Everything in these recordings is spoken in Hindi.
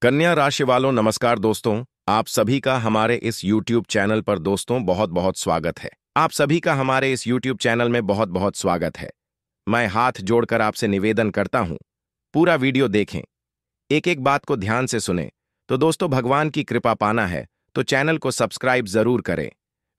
कन्या राशि वालों नमस्कार दोस्तों। आप सभी का हमारे इस YouTube चैनल पर दोस्तों बहुत बहुत स्वागत है। आप सभी का हमारे इस YouTube चैनल में बहुत बहुत स्वागत है। मैं हाथ जोड़कर आपसे निवेदन करता हूं, पूरा वीडियो देखें, एक एक बात को ध्यान से सुनें। तो दोस्तों, भगवान की कृपा पाना है तो चैनल को सब्सक्राइब जरूर करें।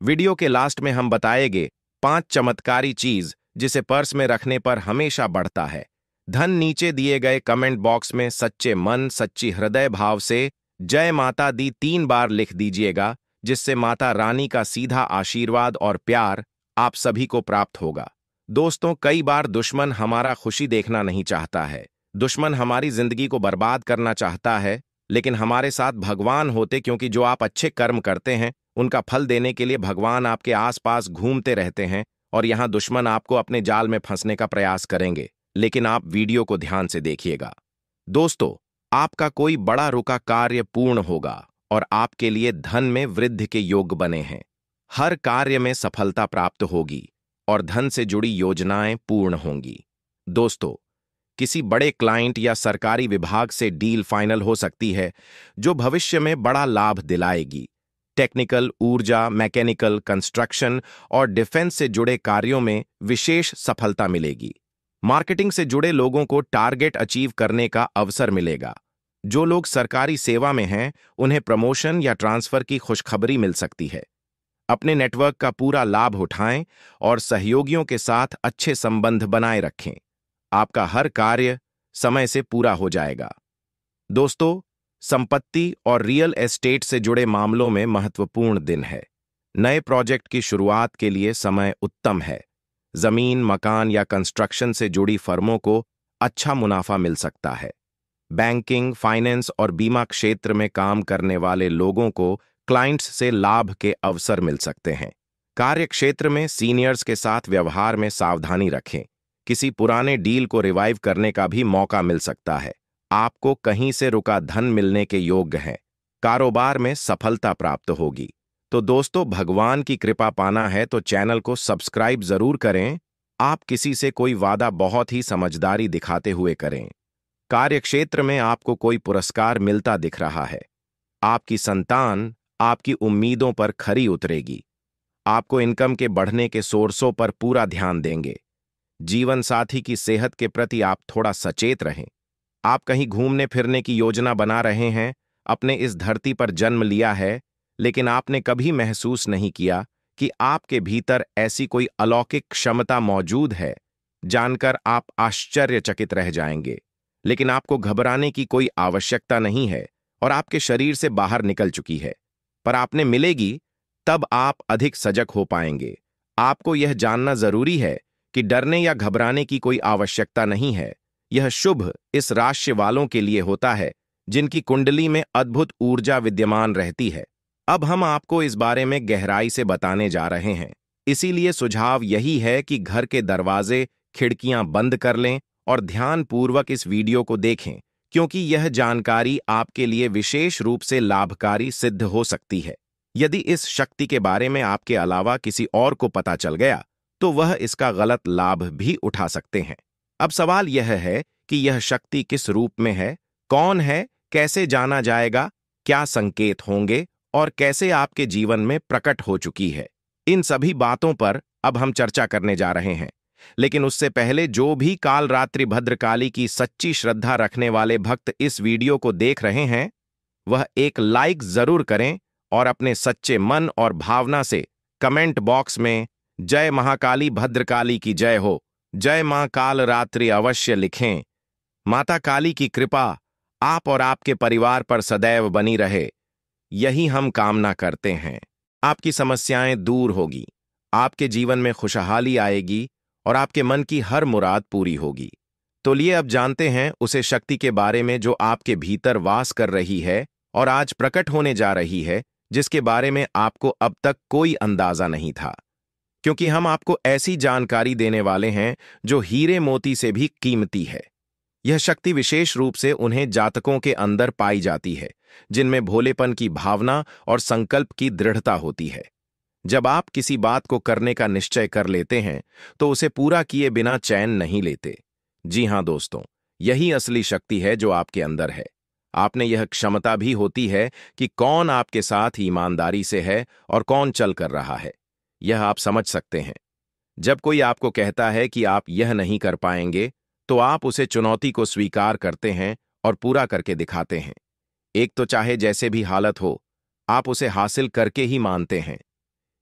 वीडियो के लास्ट में हम बताएंगे 5 चमत्कारी चीज जिसे पर्स में रखने पर हमेशा बढ़ता है धन। नीचे दिए गए कमेंट बॉक्स में सच्चे मन सच्ची हृदय भाव से जय माता दी 3 बार लिख दीजिएगा, जिससे माता रानी का सीधा आशीर्वाद और प्यार आप सभी को प्राप्त होगा। दोस्तों, कई बार दुश्मन हमारा खुशी देखना नहीं चाहता है, दुश्मन हमारी जिंदगी को बर्बाद करना चाहता है, लेकिन हमारे साथ भगवान होते, क्योंकि जो आप अच्छे कर्म करते हैं उनका फल देने के लिए भगवान आपके आसपास घूमते रहते हैं। और यहां दुश्मन आपको अपने जाल में फंसने का प्रयास करेंगे, लेकिन आप वीडियो को ध्यान से देखिएगा। दोस्तों, आपका कोई बड़ा रुका कार्य पूर्ण होगा और आपके लिए धन में वृद्धि के योग बने हैं। हर कार्य में सफलता प्राप्त होगी और धन से जुड़ी योजनाएं पूर्ण होंगी। दोस्तों, किसी बड़े क्लाइंट या सरकारी विभाग से डील फाइनल हो सकती है जो भविष्य में बड़ा लाभ दिलाएगी। टेक्निकल, ऊर्जा, मैकेनिकल, कंस्ट्रक्शन और डिफेंस से जुड़े कार्यों में विशेष सफलता मिलेगी। मार्केटिंग से जुड़े लोगों को टारगेट अचीव करने का अवसर मिलेगा। जो लोग सरकारी सेवा में हैं उन्हें प्रमोशन या ट्रांसफर की खुशखबरी मिल सकती है। अपने नेटवर्क का पूरा लाभ उठाएं और सहयोगियों के साथ अच्छे संबंध बनाए रखें। आपका हर कार्य समय से पूरा हो जाएगा। दोस्तों, संपत्ति और रियल एस्टेट से जुड़े मामलों में महत्वपूर्ण दिन है। नए प्रोजेक्ट की शुरुआत के लिए समय उत्तम है। जमीन, मकान या कंस्ट्रक्शन से जुड़ी फर्मों को अच्छा मुनाफा मिल सकता है। बैंकिंग, फाइनेंस और बीमा क्षेत्र में काम करने वाले लोगों को क्लाइंट्स से लाभ के अवसर मिल सकते हैं। कार्य क्षेत्र में सीनियर्स के साथ व्यवहार में सावधानी रखें। किसी पुराने डील को रिवाइव करने का भी मौका मिल सकता है। आपको कहीं से रुका धन मिलने के योग्य हैं। कारोबार में सफलता प्राप्त होगी। तो दोस्तों, भगवान की कृपा पाना है तो चैनल को सब्सक्राइब जरूर करें। आप किसी से कोई वादा बहुत ही समझदारी दिखाते हुए करें। कार्यक्षेत्र में आपको कोई पुरस्कार मिलता दिख रहा है। आपकी संतान आपकी उम्मीदों पर खरी उतरेगी। आपको इनकम के बढ़ने के सोर्सों पर पूरा ध्यान देंगे। जीवन साथी की सेहत के प्रति आप थोड़ा सचेत रहें। आप कहीं घूमने फिरने की योजना बना रहे हैं। अपने इस धरती पर जन्म लिया है, लेकिन आपने कभी महसूस नहीं किया कि आपके भीतर ऐसी कोई अलौकिक क्षमता मौजूद है। जानकर आप आश्चर्यचकित रह जाएंगे। लेकिन आपको घबराने की कोई आवश्यकता नहीं है और आपके शरीर से बाहर निकल चुकी है, पर आपने मिलेगी तब आप अधिक सजग हो पाएंगे। आपको यह जानना जरूरी है कि डरने या घबराने की कोई आवश्यकता नहीं है। यह शुभ इस राशि वालों के लिए होता है जिनकी कुंडली में अद्भुत ऊर्जा विद्यमान रहती है। अब हम आपको इस बारे में गहराई से बताने जा रहे हैं। इसीलिए सुझाव यही है कि घर के दरवाजे, खिड़कियां बंद कर लें और ध्यानपूर्वक इस वीडियो को देखें, क्योंकि यह जानकारी आपके लिए विशेष रूप से लाभकारी सिद्ध हो सकती है। यदि इस शक्ति के बारे में आपके अलावा किसी और को पता चल गया तो वह इसका गलत लाभ भी उठा सकते हैं। अब सवाल यह है कि यह शक्ति किस रूप में है, कौन है, कैसे जाना जाएगा, क्या संकेत होंगे और कैसे आपके जीवन में प्रकट हो चुकी है। इन सभी बातों पर अब हम चर्चा करने जा रहे हैं। लेकिन उससे पहले जो भी काल रात्रि भद्रकाली की सच्ची श्रद्धा रखने वाले भक्त इस वीडियो को देख रहे हैं, वह एक लाइक जरूर करें और अपने सच्चे मन और भावना से कमेंट बॉक्स में जय महाकाली भद्रकाली की जय हो, जय मां काल रात्रि अवश्य लिखें। माता काली की कृपा आप और आपके परिवार पर सदैव बनी रहे, यही हम कामना करते हैं। आपकी समस्याएं दूर होगी, आपके जीवन में खुशहाली आएगी और आपके मन की हर मुराद पूरी होगी। तो लिए अब जानते हैं उसे शक्ति के बारे में जो आपके भीतर वास कर रही है और आज प्रकट होने जा रही है, जिसके बारे में आपको अब तक कोई अंदाजा नहीं था। क्योंकि हम आपको ऐसी जानकारी देने वाले हैं जो हीरे मोती से भी कीमती है। यह शक्ति विशेष रूप से उन्हें जातकों के अंदर पाई जाती है जिनमें भोलेपन की भावना और संकल्प की दृढ़ता होती है। जब आप किसी बात को करने का निश्चय कर लेते हैं तो उसे पूरा किए बिना चैन नहीं लेते। जी हां दोस्तों, यही असली शक्ति है जो आपके अंदर है। आपने यह क्षमता भी होती है कि कौन आपके साथ ईमानदारी से है और कौन चल कर रहा है। यह आप समझ सकते हैं। जब कोई आपको कहता है कि आप यह नहीं कर पाएंगे, तो आप उसे चुनौती को स्वीकार करते हैं और पूरा करके दिखाते हैं। एक तो चाहे जैसे भी हालत हो, आप उसे हासिल करके ही मानते हैं।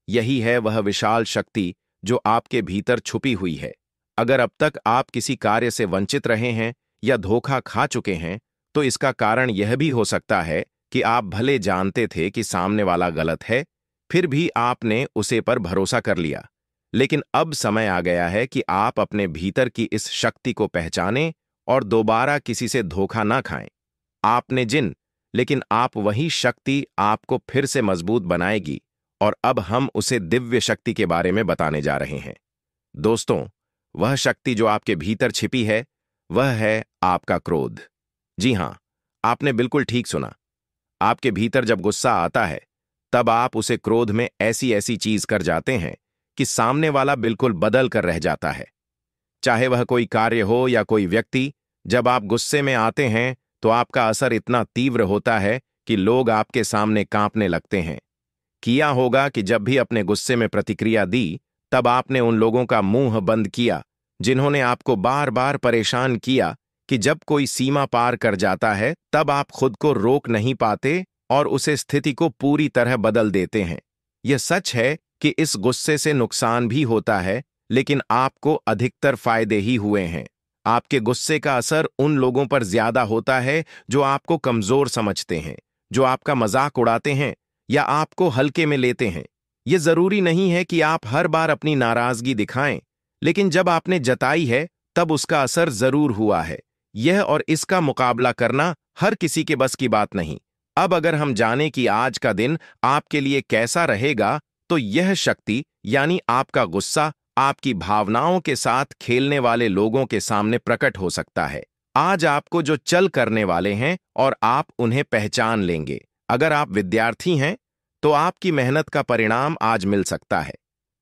यही है वह विशाल शक्ति जो आपके भीतर छुपी हुई है। अगर अब तक आप किसी कार्य से वंचित रहे हैं या धोखा खा चुके हैं, तो इसका कारण यह भी हो सकता है कि आप भले जानते थे कि सामने वाला गलत है, फिर भी आपने उसे पर भरोसा कर लिया। लेकिन अब समय आ गया है कि आप अपने भीतर की इस शक्ति को पहचानें और दोबारा किसी से धोखा ना खाएं। आपने जिन, लेकिन आप वही शक्ति आपको फिर से मजबूत बनाएगी। और अब हम उसे दिव्य शक्ति के बारे में बताने जा रहे हैं। दोस्तों, वह शक्ति जो आपके भीतर छिपी है, वह है आपका क्रोध। जी हां, आपने बिल्कुल ठीक सुना। आपके भीतर जब गुस्सा आता है, तब आप उसे क्रोध में ऐसी ऐसी चीज कर जाते हैं कि सामने वाला बिल्कुल बदल कर रह जाता है। चाहे वह कोई कार्य हो या कोई व्यक्ति, जब आप गुस्से में आते हैं तो आपका असर इतना तीव्र होता है कि लोग आपके सामने कांपने लगते हैं। किया होगा कि जब भी अपने गुस्से में प्रतिक्रिया दी, तब आपने उन लोगों का मुंह बंद किया जिन्होंने आपको बार बार परेशान किया कि जब कोई सीमा पार कर जाता है, तब आप खुद को रोक नहीं पाते और उसे स्थिति को पूरी तरह बदल देते हैं। यह सच है कि इस गुस्से से नुकसान भी होता है, लेकिन आपको अधिकतर फायदे ही हुए हैं। आपके गुस्से का असर उन लोगों पर ज्यादा होता है जो आपको कमजोर समझते हैं, जो आपका मजाक उड़ाते हैं या आपको हल्के में लेते हैं। यह जरूरी नहीं है कि आप हर बार अपनी नाराजगी दिखाएं, लेकिन जब आपने जताई है, तब उसका असर जरूर हुआ है। यह और इसका मुकाबला करना हर किसी के बस की बात नहीं। अब अगर हम जानें कि आज का दिन आपके लिए कैसा रहेगा, तो यह शक्ति यानी आपका गुस्सा आपकी भावनाओं के साथ खेलने वाले लोगों के सामने प्रकट हो सकता है। आज आपको जो चल करने वाले हैं और आप उन्हें पहचान लेंगे। अगर आप विद्यार्थी हैं, तो आपकी मेहनत का परिणाम आज मिल सकता है।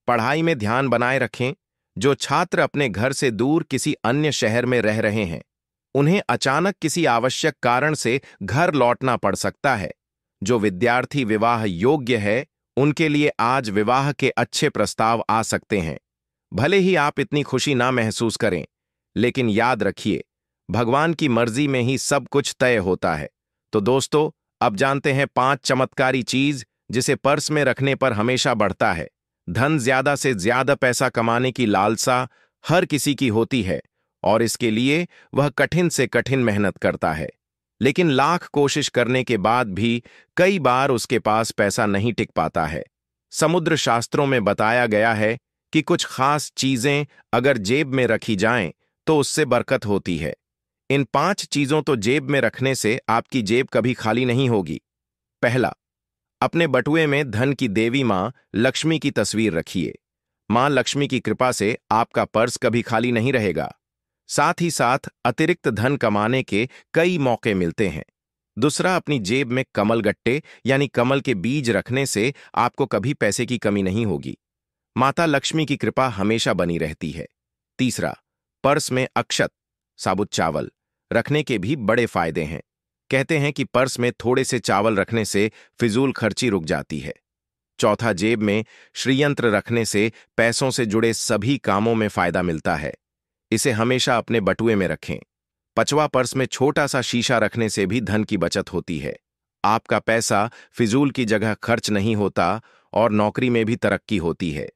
पढ़ाई में ध्यान बनाए रखें। जो छात्र अपने घर से दूर किसी अन्य शहर में रह रहे हैं, उन्हें अचानक किसी आवश्यक कारण से घर लौटना पड़ सकता है। जो विद्यार्थी विवाह योग्य है, उनके लिए आज विवाह के अच्छे प्रस्ताव आ सकते हैं। भले ही आप इतनी खुशी ना महसूस करें, लेकिन याद रखिए, भगवान की मर्जी में ही सब कुछ तय होता है। तो दोस्तों, अब जानते हैं 5 चमत्कारी चीज जिसे पर्स में रखने पर हमेशा बढ़ता है। धन, ज्यादा से ज्यादा पैसा कमाने की लालसा हर किसी की होती है और इसके लिए वह कठिन से कठिन मेहनत करता है। लेकिन लाख कोशिश करने के बाद भी कई बार उसके पास पैसा नहीं टिक पाता है। समुद्र शास्त्रों में बताया गया है कि कुछ खास चीजें अगर जेब में रखी जाएं, तो उससे बरकत होती है। इन 5 चीजों तो जेब में रखने से आपकी जेब कभी खाली नहीं होगी। पहला, अपने बटुए में धन की देवी मां लक्ष्मी की तस्वीर रखिए। मां लक्ष्मी की कृपा से आपका पर्स कभी खाली नहीं रहेगा। साथ ही साथ अतिरिक्त धन कमाने के कई मौके मिलते हैं। दूसरा, अपनी जेब में कमल गट्टे यानी कमल के बीज रखने से आपको कभी पैसे की कमी नहीं होगी। माता लक्ष्मी की कृपा हमेशा बनी रहती है। तीसरा, पर्स में अक्षत, साबुत चावल रखने के भी बड़े फायदे हैं। कहते हैं कि पर्स में थोड़े से चावल रखने से फिजूल खर्ची रुक जाती है। चौथा, जेब में श्रीयंत्र रखने से पैसों से जुड़े सभी कामों में फायदा मिलता है। इसे हमेशा अपने बटुए में रखें। पांचवा, पर्स में छोटा सा शीशा रखने से भी धन की बचत होती है। आपका पैसा फिजूल की जगह खर्च नहीं होता और नौकरी में भी तरक्की होती है।